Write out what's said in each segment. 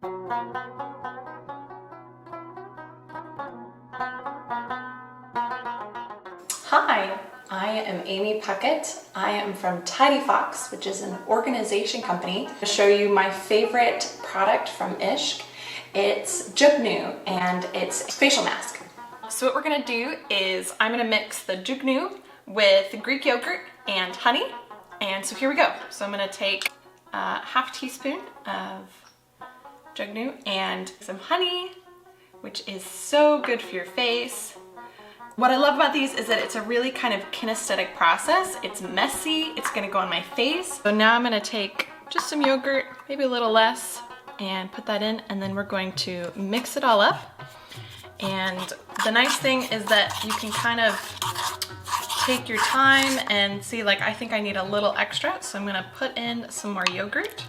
Hi, I am Amy Puckett. I am from Tidy Fox, which is an organization company. I'll show you my favorite product from Ishq. It's Jugnoo, and it's a facial mask. So what we're gonna do is I'm gonna mix the Jugnoo with Greek yogurt and honey. And so here we go. So I'm gonna take a half teaspoon of Jugnoo and some honey, which is so good for your face. What I love about these is that it's a really kind of kinesthetic process. It's messy, it's gonna go on my face. So now I'm gonna take just some yogurt, maybe a little less, and put that in, and then we're going to mix it all up. And the nice thing is that you can kind of take your time and see, like, I think I need a little extra, so I'm gonna put in some more yogurt.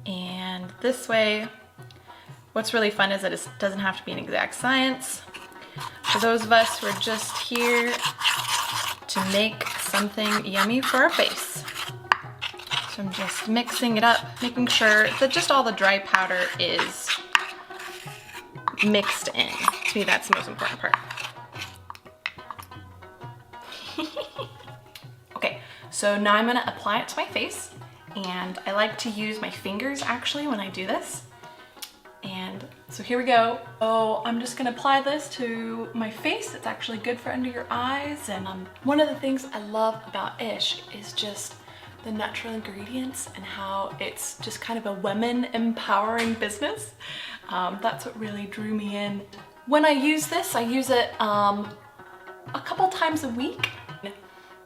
And this way, what's really fun is that it doesn't have to be an exact science. For those of us who are just here to make something yummy for our face. So I'm just mixing it up, making sure that just all the dry powder is mixed in. To me, that's the most important part. Okay, so now I'm gonna apply it to my face, and I like to use my fingers actually when I do this. And so here we go. Oh, I'm just gonna apply this to my face. It's actually good for under your eyes. And one of the things I love about Ishq is just the natural ingredients and how it's just kind of a women empowering business. That's what really drew me in. When I use this, I use it a couple times a week.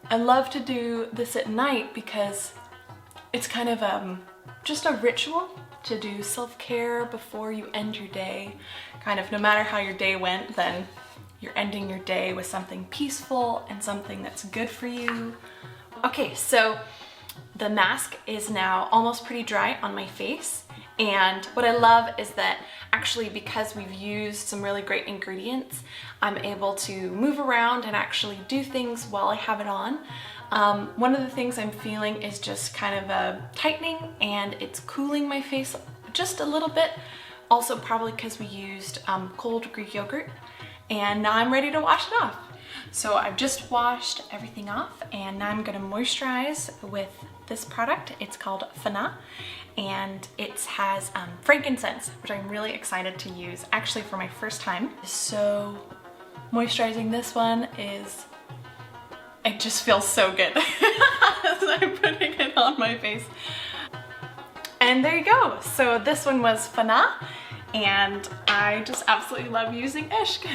I love to do this at night because it's kind of just a ritual to do self-care before you end your day. Kind of no matter how your day went, then you're ending your day with something peaceful and something that's good for you. Okay, so the mask is now almost pretty dry on my face. And what I love is that actually, because we've used some really great ingredients, I'm able to move around and actually do things while I have it on. One of the things I'm feeling is just kind of a tightening, and it's cooling my face just a little bit. Also probably because we used cold Greek yogurt. And now I'm ready to wash it off. So I've just washed everything off, and now I'm gonna moisturize with this product. It's called Fana, and it has frankincense, which I'm really excited to use actually for my first time. So moisturizing this one is, it just feels so good as I'm putting it on my face. And there you go. So this one was Fana, and I just absolutely love using Ishq.